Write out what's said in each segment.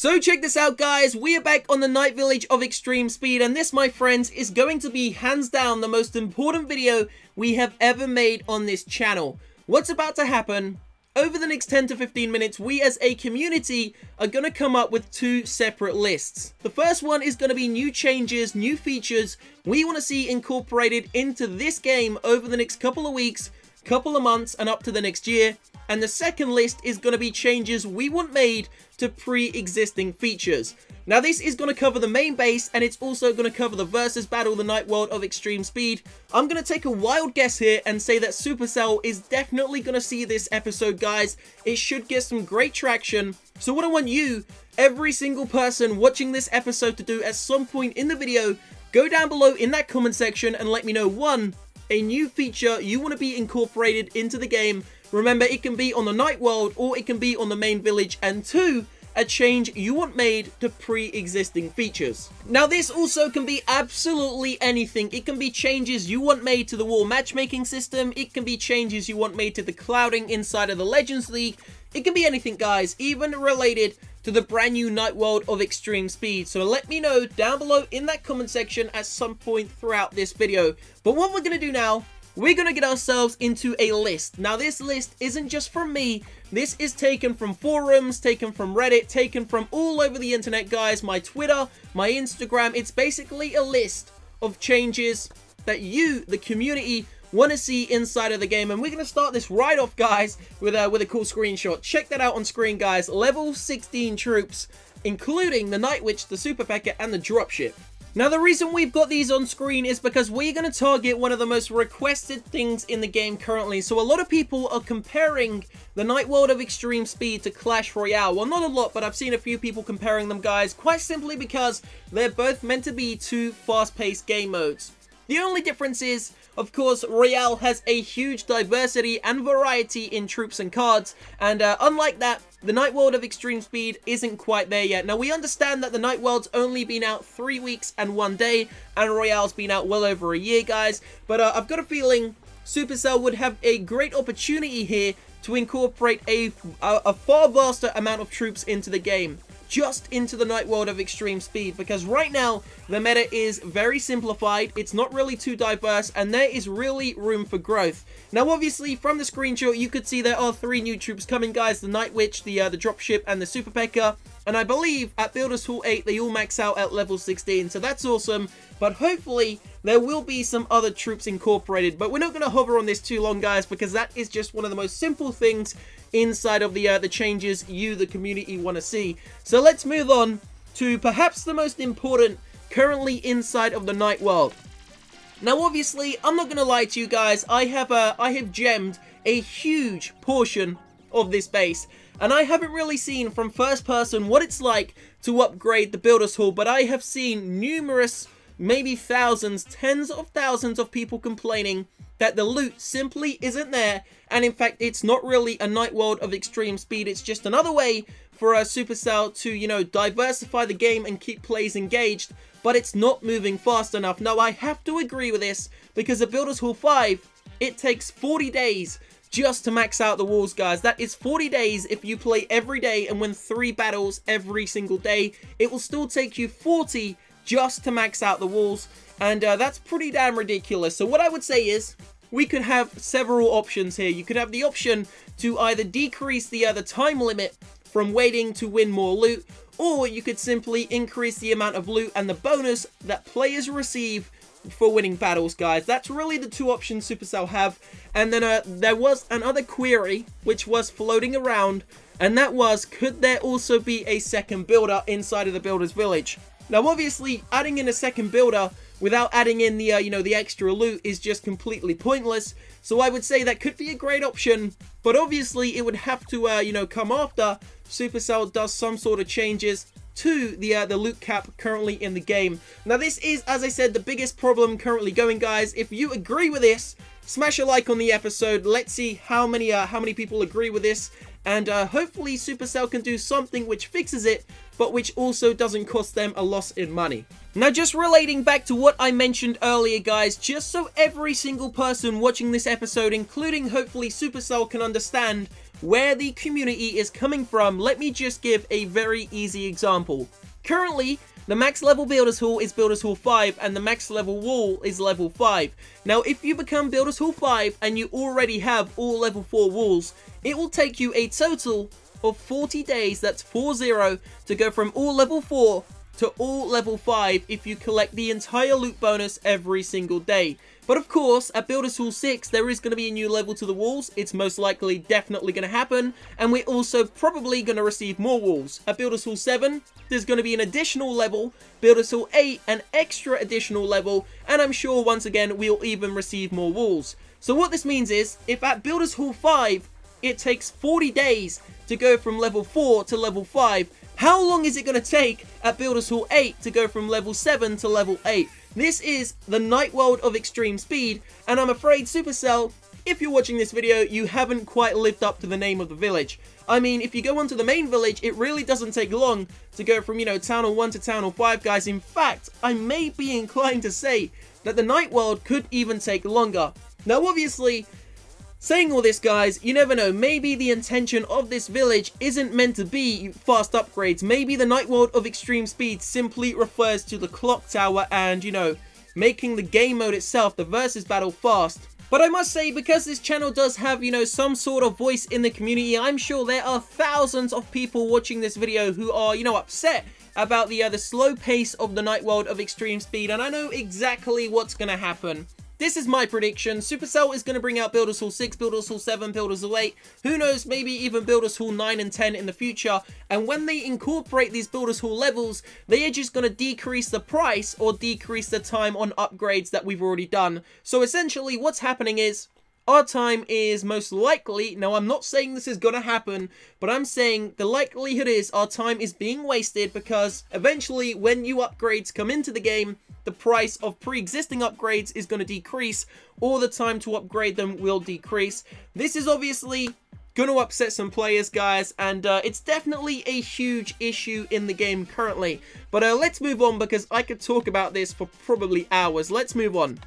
So check this out guys, we are back on the Night Village of Extreme Speed, and this my friends is going to be hands down the most important video we have ever made on this channel. What's about to happen, over the next 10 to 15 minutes, we as a community are going to come up with two separate lists. The first one is going to be new changes, new features we want to see incorporated into this game over the next couple of weeks, couple of months, and up to the next year. And the second list is going to be changes we want made to pre-existing features. Now this is going to cover the main base, and it's also going to cover the versus battle, the Night World of Extreme Speed. I'm going to take a wild guess here and say that Supercell is definitely going to see this episode, guys. It should get some great traction. So what I want you, every single person watching this episode, to do at some point in the video, go down below in that comment section and let me know, one, a new feature you want to be incorporated into the game. Remember, it can be on the Night World or it can be on the main village. And two, a change you want made to pre-existing features. Now this also can be absolutely anything. It can be changes you want made to the war matchmaking system. It can be changes you want made to the clouding inside of the Legends League. It can be anything, guys, even related to the brand new Night World of Extreme Speed. So let me know down below in that comment section at some point throughout this video. But what we're going to do now, we're going to get ourselves into a list. Now this list isn't just from me. This is taken from forums, taken from Reddit, taken from all over the internet, guys. My Twitter, my Instagram. It's basically a list of changes that you, the community, want to see inside of the game. And we're going to start this right off, guys, with a cool screenshot. Check that out on screen, guys. Level 16 troops, including the Night Witch, the Super P.E.K.K.A, and the Dropship. Now the reason we've got these on screen is because we're going to target one of the most requested things in the game currently. So a lot of people are comparing the Night World of Extreme Speed to Clash Royale. Well, not a lot, but I've seen a few people comparing them, guys, quite simply because they're both meant to be two fast-paced game modes. The only difference is, of course, Royale has a huge diversity and variety in troops and cards, and unlike that, the Night World of Extreme Speed isn't quite there yet. Now, we understand that the Night World's only been out 3 weeks and 1 day, and Royale's been out well over a year, guys, but I've got a feeling Supercell would have a great opportunity here to incorporate a far vaster amount of troops into the game, just into the Night World of Extreme Speed, because right now the meta is very simplified, it's not really too diverse, and there is really room for growth. Now obviously from the screenshot you could see there are 3 new troops coming, guys: the Night Witch, the Dropship, and the Super P.E.K.K.A, and I believe at Builders Hall 8 they all max out at level 16, so that's awesome. But hopefully there will be some other troops incorporated, but we're not going to hover on this too long, guys, because that is just one of the most simple things inside of the changes you, the community, want to see. So let's move on to perhaps the most important currently inside of the Night World. Now obviously, I'm not going to lie to you guys, I have gemmed a huge portion of this base, and I haven't really seen from first person what it's like to upgrade the Builders Hall, but I have seen numerous, maybe thousands, tens of thousands of people complaining that the loot simply isn't there, and in fact it's not really a Night World of Extreme Speed. It's just another way for Supercell to, you know, diversify the game and keep players engaged, but it's not moving fast enough. Now I have to agree with this, because at Builders Hall 5 it takes 40 days just to max out the walls, guys. That is 40 days if you play every day and win 3 battles every single day. It will still take you 40 just to max out the walls, and that's pretty damn ridiculous. So what I would say is, we could have several options here. You could have the option to either decrease the time limit from waiting to win more loot, or you could simply increase the amount of loot and the bonus that players receive for winning battles, guys. That's really the 2 options Supercell have. And then there was another query which was floating around, and that was, could there also be a second builder inside of the Builders Village? Now obviously adding in a second builder without adding in the you know, the extra loot is just completely pointless. So I would say that could be a great option, but obviously it would have to you know, come after Supercell does some sort of changes to the loot cap currently in the game. Now this is, as I said, the biggest problem currently going, guys. If you agree with this, smash a like on the episode. Let's see how many people agree with this, and hopefully Supercell can do something which fixes it, but which also doesn't cost them a loss in money. Now, just relating back to what I mentioned earlier, guys, just so every single person watching this episode, including hopefully Supercell, can understand where the community is coming from, let me just give a very easy example. Currently, the max level Builders Hall is Builders Hall 5 and the max level wall is level 5. Now if you become Builders Hall 5 and you already have all level 4 walls, it will take you a total of 40 days, that's 40, to go from all level 4 to all level 5 if you collect the entire loot bonus every single day. But of course, at Builders Hall 6, there is going to be a new level to the walls. It's most likely definitely going to happen. And we're also probably going to receive more walls. At Builders Hall 7, there's going to be an additional level. Builders Hall 8, an extra additional level. And I'm sure, once again, we'll even receive more walls. So what this means is, if at Builders Hall 5, it takes 40 days to go from level 4 to level 5, how long is it going to take at Builders Hall 8 to go from level 7 to level 8? This is the Night World of Extreme Speed, and I'm afraid, Supercell, if you're watching this video, you haven't quite lived up to the name of the village. I mean, if you go onto the main village, it really doesn't take long to go from, you know, Town Hall 1 to Town Hall 5, guys. In fact, I may be inclined to say that the Night World could even take longer. Now, obviously, saying all this, guys, you never know. Maybe the intention of this village isn't meant to be fast upgrades. Maybe the Night World of Extreme Speed simply refers to the clock tower and, you know, making the game mode itself, the versus battle, fast. But I must say, because this channel does have, you know, some sort of voice in the community, I'm sure there are thousands of people watching this video who are, you know, upset about the slow pace of the Night World of Extreme Speed, and I know exactly what's going to happen. This is my prediction. Supercell is going to bring out Builders Hall 6, Builders Hall 7, Builders Hall 8. Who knows, maybe even Builders Hall 9 and 10 in the future. And when they incorporate these Builders Hall levels, they are just going to decrease the price or decrease the time on upgrades that we've already done. So essentially what's happening is, our time is most likely, now I'm not saying this is going to happen, but I'm saying the likelihood is our time is being wasted because eventually when new upgrades come into the game, the price of pre-existing upgrades is going to decrease, or the time to upgrade them will decrease. This is obviously going to upset some players, guys, and it's definitely a huge issue in the game currently. But let's move on because I could talk about this for probably hours. Let's move on.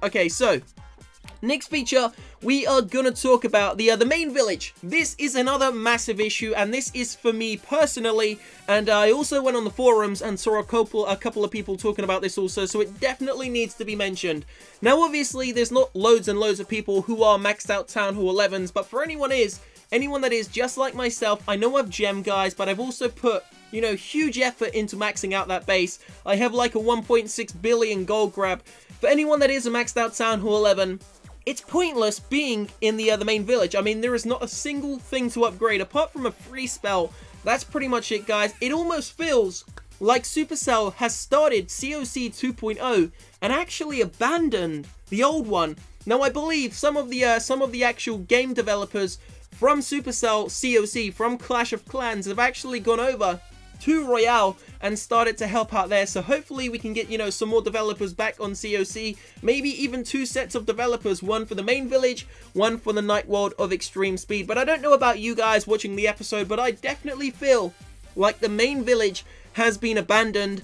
Okay, so next feature, we are gonna talk about the main village. This is another massive issue, and this is for me personally, and I also went on the forums and saw a couple of people talking about this also, so it definitely needs to be mentioned. Now obviously there's not loads and loads of people who are maxed out Town Hall 11s, but for anyone that is just like myself, I know I've gemmed, guys, but I've also put, you know, huge effort into maxing out that base. I have like a 1.6 billion gold grab. For anyone that is a maxed out Town Hall 11, it's pointless being in the main village. I mean, there is not a single thing to upgrade apart from a free spell. That's pretty much it, guys. It almost feels like Supercell has started COC 2.0 and actually abandoned the old one. Now, I believe some of the actual game developers from Supercell COC, from Clash of Clans, have actually gone over to Royale and started to help out there. So hopefully we can get, you know, some more developers back on COC, maybe even 2 sets of developers, one for the main village, one for the Night World of Extreme Speed. But I don't know about you guys watching the episode, but I definitely feel like the main village has been abandoned.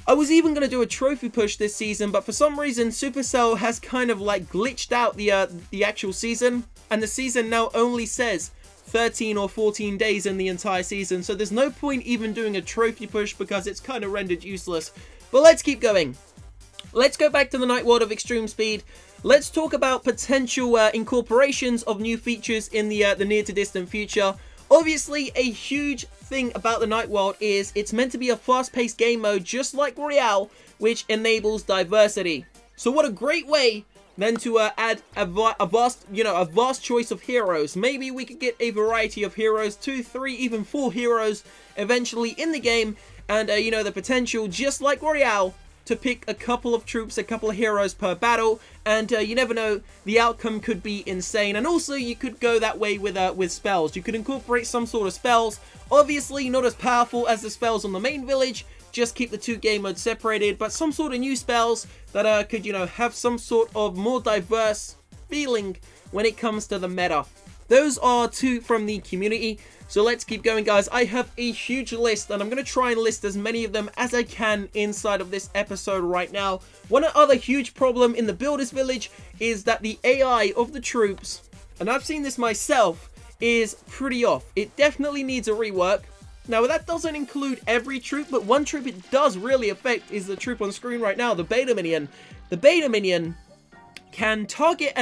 I was even going to do a trophy push this season, but for some reason Supercell has kind of like glitched out the actual season, and the season now only says 13 or 14 days in the entire season, so there's no point even doing a trophy push because it's kind of rendered useless. But let's keep going. Let's go back to the Night World of Extreme Speed. Let's talk about potential incorporations of new features in the near to distant future. Obviously, a huge thing about the Night World is it's meant to be a fast-paced game mode just like Royale, which enables diversity. So what a great way then to add a vast choice of heroes. Maybe we could get a variety of heroes, 2, 3, even 4 heroes eventually in the game, and you know, the potential, just like Royale, to pick a couple of troops, a couple of heroes per battle, and you never know, the outcome could be insane. And also you could go that way with spells. You could incorporate some sort of spells, obviously not as powerful as the spells on the main village, just keep the 2 game modes separated, but some sort of new spells that could, you know, have some sort of more diverse feeling when it comes to the meta. Those are 2 from the community, so let's keep going, guys. I have a huge list, and I'm going to try and list as many of them as I can inside of this episode right now. One other huge problem in the Builders Village is that the AI of the troops, and I've seen this myself, is pretty off. It definitely needs a rework. Now, that doesn't include every troop, but one troop it does really affect is the troop on screen right now, the Beta Minion. The Beta Minion can target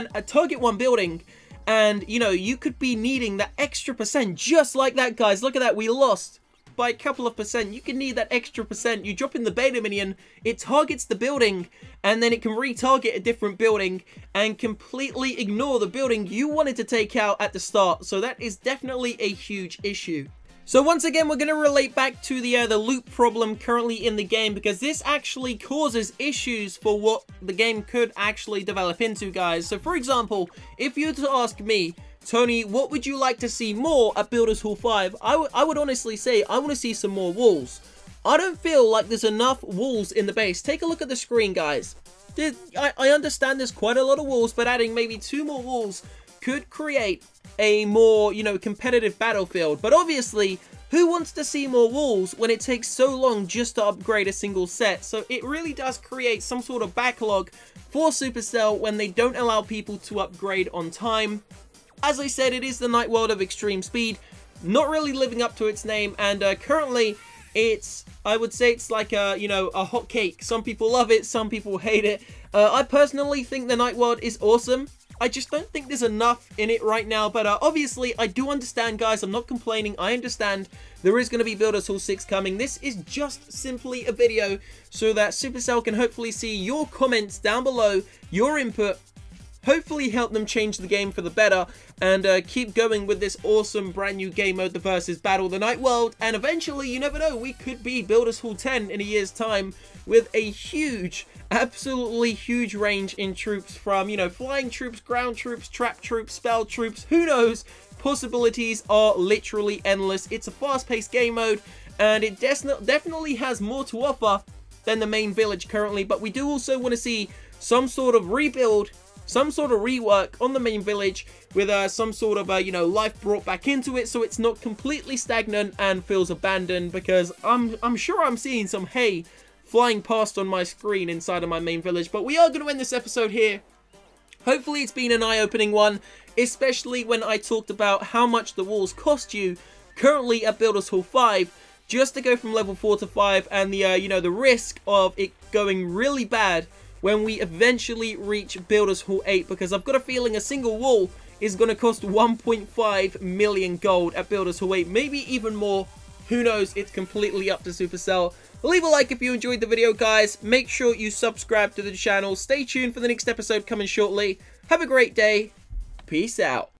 one building, and, you know, you could be needing that extra percent just like that, guys. Look at that. We lost by a couple of percent. You can need that extra percent. You drop in the Beta Minion, it targets the building, and then it can retarget a different building and completely ignore the building you wanted to take out at the start. So that is definitely a huge issue. So once again, we're going to relate back to the loop problem currently in the game, because this actually causes issues for what the game could actually develop into, guys. So for example, if you were to ask me, Tony, what would you like to see more at Builders Hall 5? I would honestly say I want to see some more walls. I don't feel like there's enough walls in the base. Take a look at the screen, guys. I understand there's quite a lot of walls, but adding maybe 2 more walls could create a more, you know, competitive battlefield. But obviously, who wants to see more walls when it takes so long just to upgrade a single set? So it really does create some sort of backlog for Supercell when they don't allow people to upgrade on time. As I said, it is the night world of extreme speed, not really living up to its name, and currently I would say it's like a, you know, a hot cake. Some people love it, some people hate it. I personally think the night world is awesome. I just don't think there's enough in it right now, but obviously I do understand, guys. I'm not complaining. I understand there is going to be Builders Hall 6 coming. This is just simply a video so that Supercell can hopefully see your comments down below, your input, hopefully help them change the game for the better, and keep going with this awesome brand new game mode, the Versus Battle, the Night World, and eventually, you never know, we could be Builders Hall 10 in a year's time with a huge, absolutely huge range in troops from, you know, flying troops, ground troops, trap troops, spell troops, who knows? Possibilities are literally endless. It's a fast-paced game mode, and it definitely has more to offer than the main village currently, but we do also want to see some sort of rebuild, some sort of rework on the main village with some sort of, you know, life brought back into it so it's not completely stagnant and feels abandoned, because I'm sure I'm seeing some hay flying past on my screen inside of my main village. But we are going to end this episode here. Hopefully it's been an eye-opening one, especially when I talked about how much the walls cost you currently at Builders Hall 5 just to go from level 4 to 5, and the, you know, the risk of it going really bad when we eventually reach Builders Hall 8, because I've got a feeling a single wall is going to cost 1.5 million gold at Builders Hall 8, maybe even more. Who knows? It's completely up to Supercell. Leave a like if you enjoyed the video, guys. Make sure you subscribe to the channel. Stay tuned for the next episode coming shortly. Have a great day. Peace out.